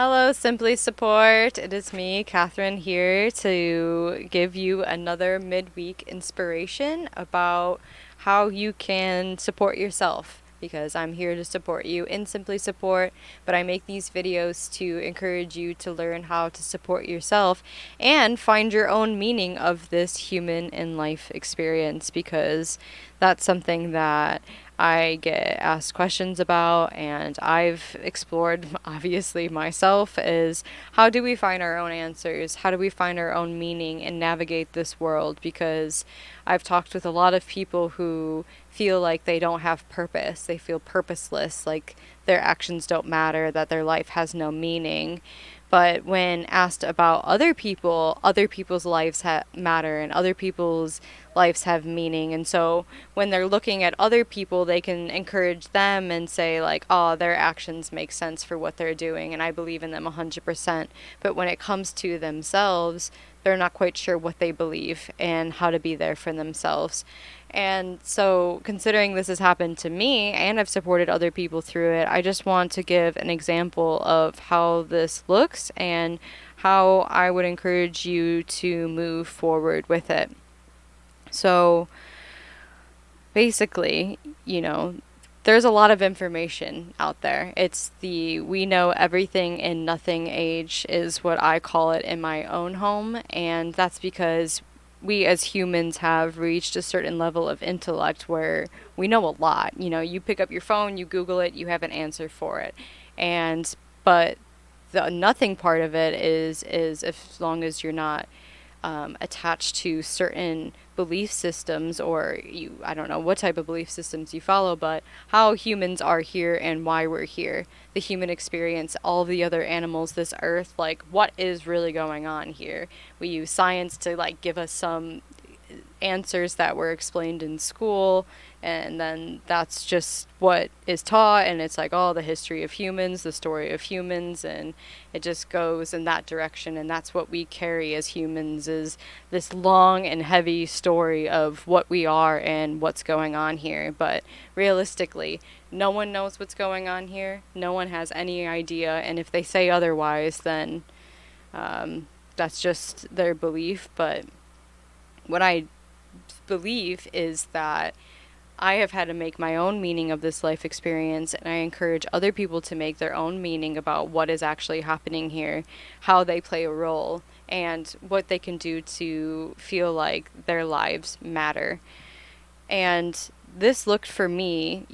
Hello, Simply Support. It is me, Catherine, here to give you another midweek inspiration about how you can support yourself. Because I'm here to support you in Simply Support, but I make these videos to encourage you to learn how to support yourself and find your own meaning of this human and life experience because that's something that I get asked questions about, and I've explored obviously myself is how do we find our own answers? How do we find our own meaning and navigate this world? Because I've talked with a lot of people who feel like they don't have purpose. They feel purposeless, like their actions don't matter, that their life has no meaning. But when asked about other people, other people's lives matter and other people's lives have meaning. And so when they're looking at other people, they can encourage them and say, like, oh, their actions make sense for what they're doing. And I believe in them 100%. But when it comes to themselves, they're not quite sure what they believe and how to be there for themselves. And so, considering this has happened to me and I've supported other people through it, I just want to give an example of how this looks and how I would encourage you to move forward with it. So, basically, there's a lot of information out there. It's the we know everything and nothing age, is what I call it in my own home. And that's because we as humans have reached a certain level of intellect where we know a lot. You pick up your phone, you Google it, you have an answer for it. But the nothing part of it is as long as you're not attached to certain belief systems, or I don't know what type of belief systems you follow, but how humans are here and why we're here, the human experience, all the other animals, this earth, like what is really going on here. We use science to like give us some answers that were explained in school, and then that's just what is taught, and it's like, oh, the history of humans, the story of humans, and it just goes in that direction. And that's what we carry as humans, is this long and heavy story of what we are and what's going on here. But realistically, no one knows what's going on here, no one has any idea, and if they say otherwise, then that's just their belief. But what I believe is that I have had to make my own meaning of this life experience, and I encourage other people to make their own meaning about what is actually happening here, how they play a role, and what they can do to feel like their lives matter. And this looked for me,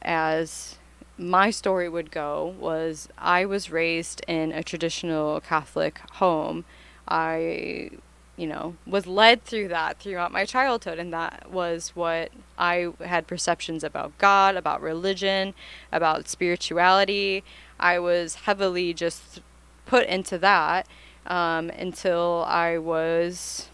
as my story would go, was I was raised in a traditional Catholic home. I was led through that throughout my childhood, and that was what I had perceptions about God, about religion, about spirituality. I was heavily just put into that until I was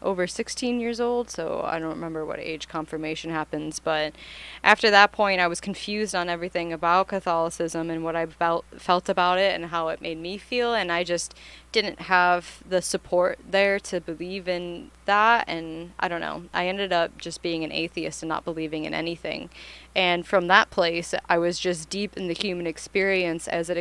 over 16 years old, so I don't remember what age confirmation happens, but after that point I was confused on everything about Catholicism and what I felt about it and how it made me feel, and I just didn't have the support there to believe in that. And I don't know, I ended up just being an atheist and not believing in anything. And from that place, I was just deep in the human experience as it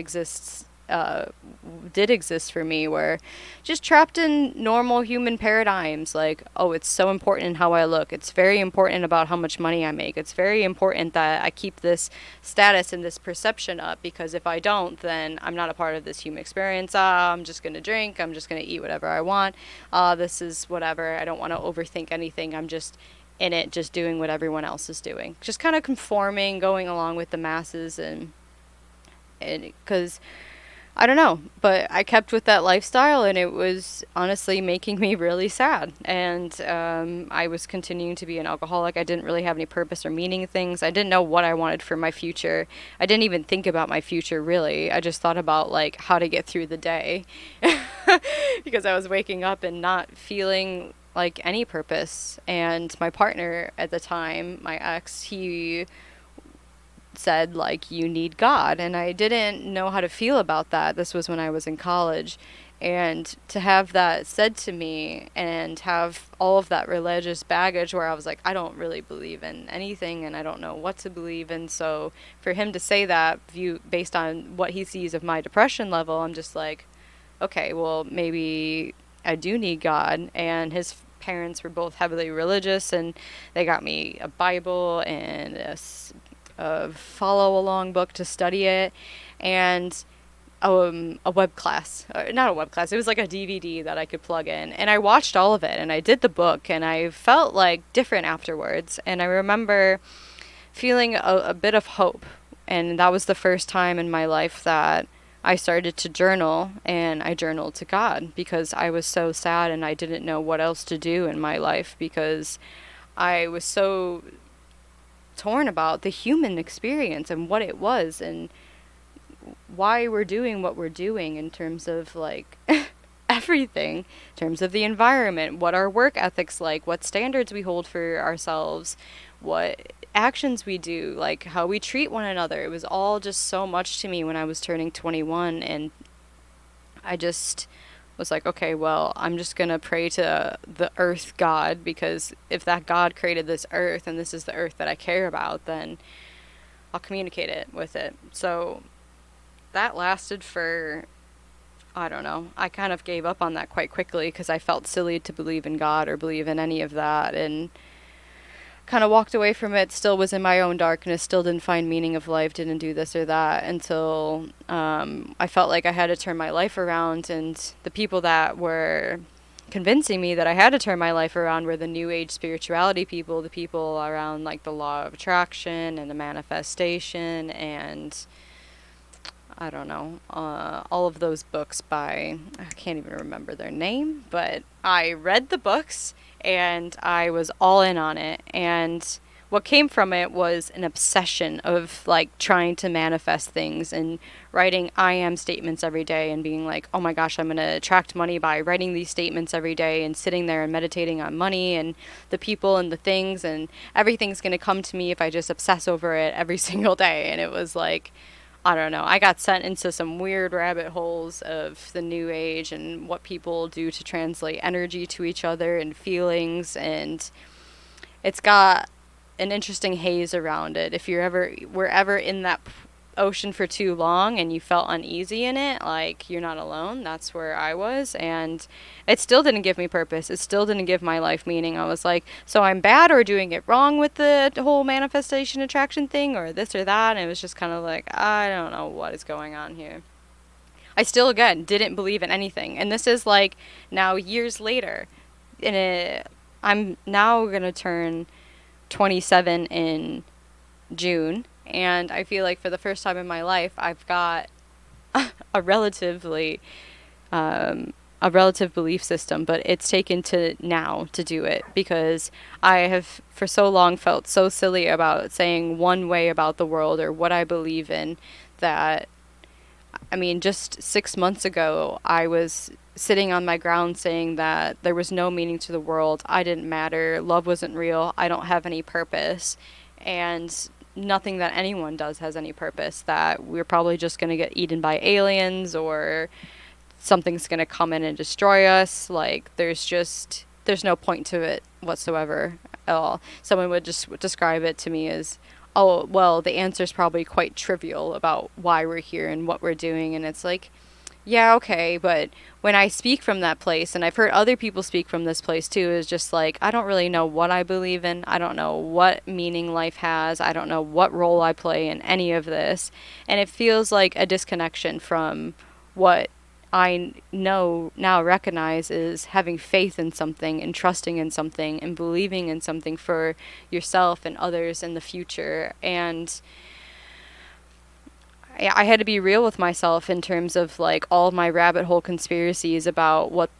did exist for me, where just trapped in normal human paradigms, like, oh, it's so important in how I look, it's very important about how much money I make, it's very important that I keep this status and this perception up, because if I don't, then I'm not a part of this human experience. I'm just going to drink, I'm just going to eat whatever I want, this is whatever, I don't want to overthink anything, I'm just in it, just doing what everyone else is doing, just kind of conforming, going along with the masses. And because I don't know, but I kept with that lifestyle, and it was honestly making me really sad. And I was continuing to be an alcoholic. I didn't really have any purpose or meaning in things. I didn't know what I wanted for my future. I didn't even think about my future, really. I just thought about, like, how to get through the day. Because I was waking up and not feeling like any purpose. And my partner at the time, my ex, he said, like, you need God, and I didn't know how to feel about that. This was when I was in college, And to have that said to me and have all of that religious baggage where I was like, I don't really believe in anything and I don't know what to believe in. So for him to say that view based on what he sees of my depression level, I'm just like, okay, well, maybe I do need God. And his parents were both heavily religious, and they got me a Bible and a follow along book to study it. And a web class, not a web class, it was like a DVD that I could plug in, and I watched all of it and I did the book, and I felt like different afterwards. And I remember feeling a bit of hope, and that was the first time in my life that I started to journal, and I journaled to God because I was so sad and I didn't know what else to do in my life because I was so torn about the human experience and what it was and why we're doing what we're doing in terms of like everything, in terms of the environment, what our work ethics like, what standards we hold for ourselves, what actions we do, like how we treat one another. It was all just so much to me when I was turning 21, and I just was like, okay, well, I'm just going to pray to the earth god, because if that god created this earth and this is the earth that I care about, then I'll communicate it with it. So that lasted for, I don't know. I kind of gave up on that quite quickly because I felt silly to believe in God or believe in any of that, and kind of walked away from it. Still was in my own darkness, still didn't find meaning of life, didn't do this or that until I felt like I had to turn my life around. And the people that were convincing me that I had to turn my life around were the new age spirituality people, the people around like the law of attraction and the manifestation, and I don't know, all of those books by, I can't even remember their name, but I read the books and I was all in on it. And what came from it was an obsession of like trying to manifest things and writing I am statements every day and being like, oh my gosh, I'm going to attract money by writing these statements every day and sitting there and meditating on money and the people and the things, and everything's going to come to me if I just obsess over it every single day. And it was like, I don't know. I got sent into some weird rabbit holes of the new age and what people do to translate energy to each other and feelings, and it's got an interesting haze around it. If you're ever were ever in that ocean for too long and you felt uneasy in it, like, you're not alone. That's where I was, and it still didn't give me purpose. It still didn't give my life meaning. I was like, so I'm bad or doing it wrong with the whole manifestation attraction thing or this or that, and it was just kind of like, I don't know what is going on here. I still, again, didn't believe in anything, and this is like now years later, and I'm now gonna turn 27 in June, and I feel like for the first time in my life, I've got a relatively a relative belief system, but it's taken to now to do it because I have for so long felt so silly about saying one way about the world or what I believe in that, I mean, just 6 months ago, I was sitting on my ground saying that there was no meaning to the world. I didn't matter. Love wasn't real. I don't have any purpose. And nothing that anyone does has any purpose. That we're probably just going to get eaten by aliens or something's going to come in and destroy us. Like, there's no point to it whatsoever at all. Someone would just describe it to me as, oh, well, the answer's probably quite trivial about why we're here and what we're doing. And it's like, yeah, okay, but when I speak from that place, and I've heard other people speak from this place too, is just like, I don't really know what I believe in. I don't know what meaning life has. I don't know what role I play in any of this. And it feels like a disconnection from what I know now recognize is having faith in something and trusting in something and believing in something for yourself and others in the future. And I had to be real with myself in terms of like all of my rabbit hole conspiracies about what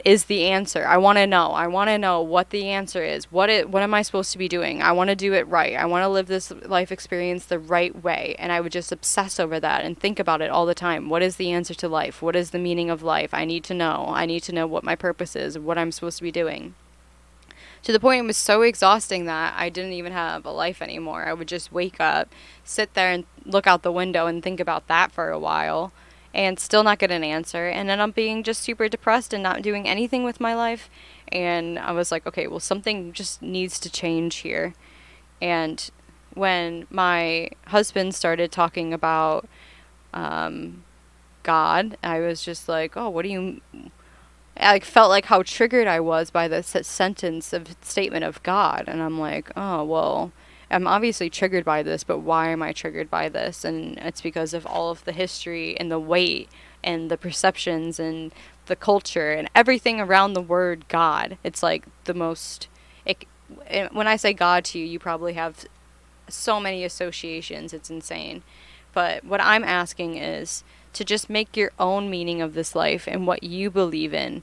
is the answer. I want to know. I want to know what the answer is. What am I supposed to be doing? I want to do it right. I want to live this life experience the right way. And I would just obsess over that and think about it all the time. What is the answer to life? What is the meaning of life? I need to know. I need to know what my purpose is, what I'm supposed to be doing. To the point it was so exhausting that I didn't even have a life anymore. I would just wake up, sit there and look out the window and think about that for a while. and still not get an answer, and then I'm being just super depressed and not doing anything with my life. And I was like, okay, well, something just needs to change here. And when my husband started talking about God, I was just like, oh, what do you... I like felt like how triggered I was by the sentence of statement of God, and I'm like, oh well, I'm obviously triggered by this, but why am I triggered by this? And it's because of all of the history and the weight and the perceptions and the culture and everything around the word God. It's like the most. It, when I say God to you, you probably have so many associations. It's insane. But what I'm asking is to just make your own meaning of this life and what you believe in.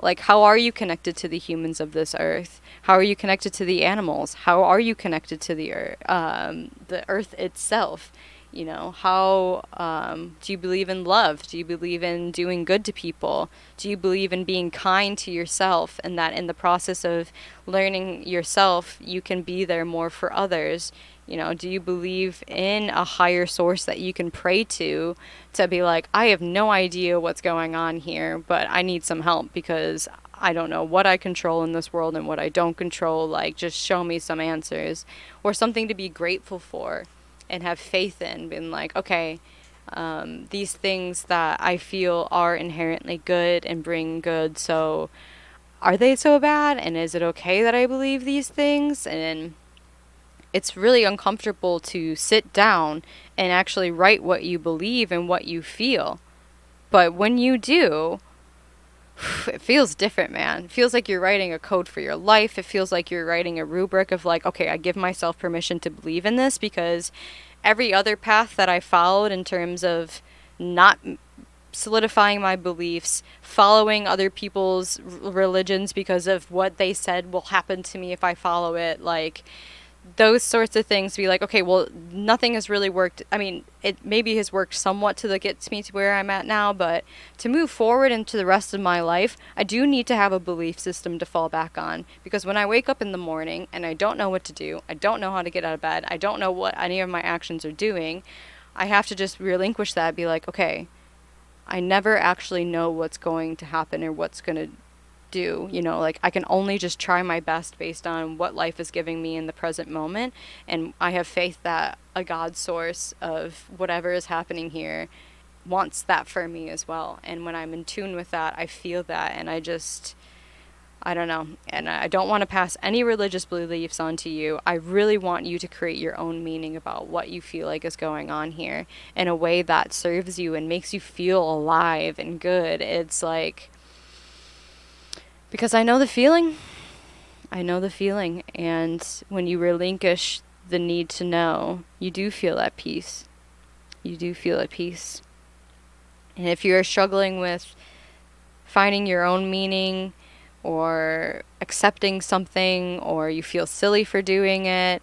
Like, how are you connected to the humans of this earth? How are you connected to the animals? How are you connected to the earth itself? You know, how do you believe in love? Do you believe in doing good to people? Do you believe in being kind to yourself, and that in the process of learning yourself, you can be there more for others? You know, do you believe in a higher source that you can pray to be like, I have no idea what's going on here, but I need some help because I don't know what I control in this world and what I don't control. Like, just show me some answers or something to be grateful for and have faith in, being like, okay, these things that I feel are inherently good and bring good, so are they so bad? And is it okay that I believe these things? And it's really uncomfortable to sit down and actually write what you believe and what you feel. But when you do, it feels different, man. It feels like you're writing a code for your life. It feels like you're writing a rubric of like, okay, I give myself permission to believe in this, because every other path that I followed in terms of not solidifying my beliefs, following other people's religions because of what they said will happen to me if I follow it, like those sorts of things, be like, okay, well, nothing has really worked. I mean, it maybe has worked somewhat to get me to where I'm at now, but to move forward into the rest of my life, I do need to have a belief system to fall back on. Because when I wake up in the morning and I don't know what to do, I don't know how to get out of bed, I don't know what any of my actions are doing, I have to just relinquish that, be like, okay, I never actually know what's going to happen or what's going to do. You know, like I can only just try my best based on what life is giving me in the present moment, and I have faith that a God source of whatever is happening here wants that for me as well. And when I'm in tune with that, I feel that, and I don't know. And I don't want to pass any religious beliefs onto you. I really want you to create your own meaning about what you feel like is going on here in a way that serves you and makes you feel alive and good. It's like, because I know the feeling. I know the feeling. And when you relinquish the need to know, you do feel at peace. You do feel at peace. And if you're struggling with finding your own meaning or accepting something, or you feel silly for doing it,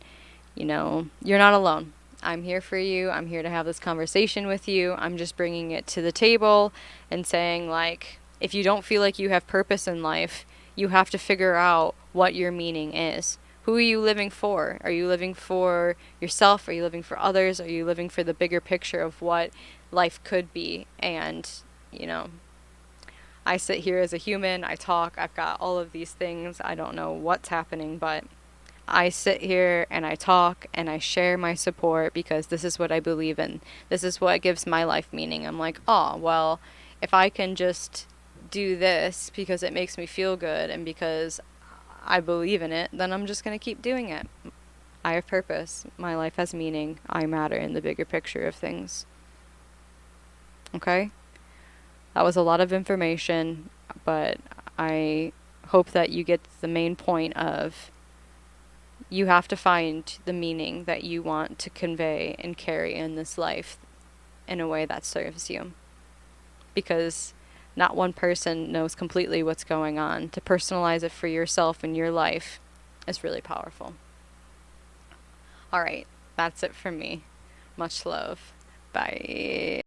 you know, you're not alone. I'm here for you. I'm here to have this conversation with you. I'm just bringing it to the table and saying, like, if you don't feel like you have purpose in life, you have to figure out what your meaning is. Who are you living for? Are you living for yourself? Are you living for others? Are you living for the bigger picture of what life could be? And, you know, I sit here as a human, I talk, I've got all of these things. I don't know what's happening, but I sit here and I talk and I share my support because this is what I believe in. This is what gives my life meaning. I'm like, oh, well, if I can just do this because it makes me feel good and because I believe in it, then I'm just going to keep doing it. I have purpose. My life has meaning. I matter in the bigger picture of things. Okay? That was a lot of information, but I hope that you get the main point of you have to find the meaning that you want to convey and carry in this life in a way that serves you. Because not one person knows completely what's going on. To personalize it for yourself and your life is really powerful. All right, that's it from me. Much love. Bye.